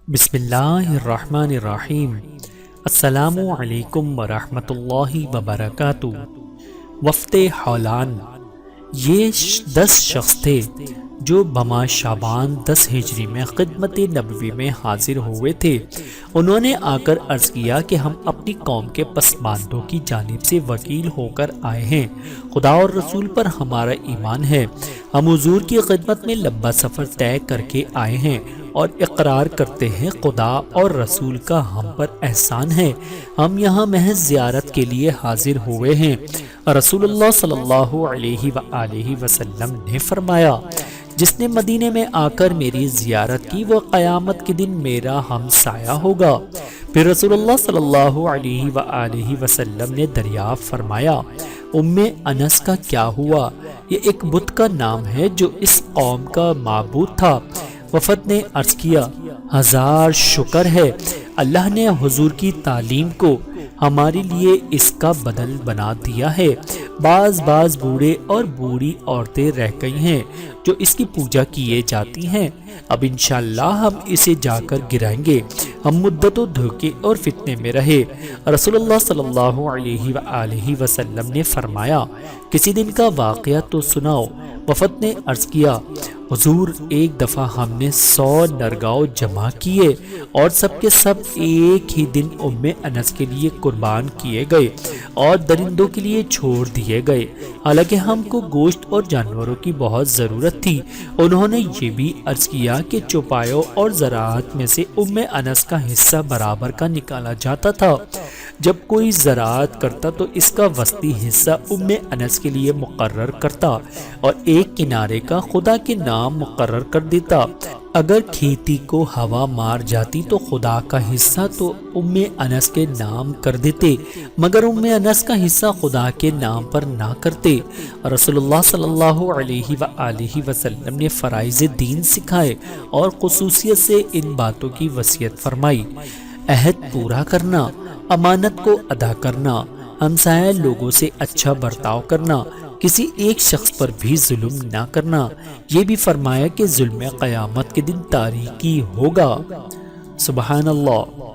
بسم اللہ الرحمن الرحیم۔ السلام علیکم ورحمۃ اللہ وبرکاتہ۔ وفد حولان یہ 10 شخص تھے جو بما شعبان 10 ہجری میں خدمت نبوی میں حاضر ہوئے تھے۔ انہوں نے آ کر عرض کیا کہ ہم اپنی قوم کے پسماندوں کی جانب سے وکیل ہو کر آئے ہیں، خدا اور رسول پر ہمارا ایمان ہے، ہم حضور کی خدمت میں لمبا سفر طے کر کے آئے ہیں اور اقرار کرتے ہیں خدا اور رسول کا ہم پر احسان ہے، ہم یہاں محض زیارت کے لیے حاضر ہوئے ہیں۔ رسول اللہ صلی اللہ علیہ وآلہ وسلم نے فرمایا، جس نے مدینے میں آ کر میری زیارت کی وہ قیامت کے دن میرا ہمسایہ ہوگا۔ پھر رسول اللہ صلی اللہ علیہ وآلہ وسلم نے دریافت فرمایا، انس کا کیا ہوا؟ یہ ایک بت کا نام ہے جو اس قوم کا معبود تھا۔ وفد نے عرض کیا، ہزار شکر ہے، اللہ نے حضور کی تعلیم کو ہمارے لیے اس کا بدل بنا دیا ہے۔ بعض بوڑھے اور بوڑھی عورتیں رہ گئی ہیں جو اس کی پوجا کیے جاتی ہیں، اب انشاءاللہ ہم اسے جا کر گرائیں گے۔ ہم مدت و دھوکے اور فتنے میں رہے۔ رسول اللہ صلی اللہ علیہ وآلہ وسلم نے فرمایا، کسی دن کا واقعہ تو سناؤ۔ وفد نے عرض کیا، حضور ایک دفعہ ہم نے 100 نرگاؤں جمع کیے اور سب کے سب ایک ہی دن انس کے لیے قربان کیے گئے اور درندوں کے لیے چھوڑ دیے گئے، حالانکہ ہم کو گوشت اور جانوروں کی بہت ضرورت تھی۔ انہوں نے یہ بھی عرض کیا کہ چوپایوں اور زراعت میں سے انس کا حصہ برابر کا نکالا جاتا تھا، جب کوئی زراعت کرتا تو اس کا وسطی حصہ انس کے لیے مقرر کرتا اور ایک کنارے کا خدا کے نام مقرر کر دیتا۔ اگر کھیتی کو ہوا مار جاتی تو خدا کا حصہ تو انس کے نام کر دیتے، مگر انس کا حصہ خدا کے نام پر نہ کرتے۔ رسول اللہ صلی اللہ علیہ وآلہ وسلم نے فرائض دین سکھائے اور خصوصیت سے ان باتوں کی وصیت فرمائی، عہد پورا کرنا، امانت کو ادا کرنا، ہمسایہ لوگوں سے اچھا برتاؤ کرنا، کسی ایک شخص پر بھی ظلم نہ کرنا۔ یہ بھی فرمایا کہ ظلم قیامت کے دن تاریکی ہوگا۔ سبحان اللہ۔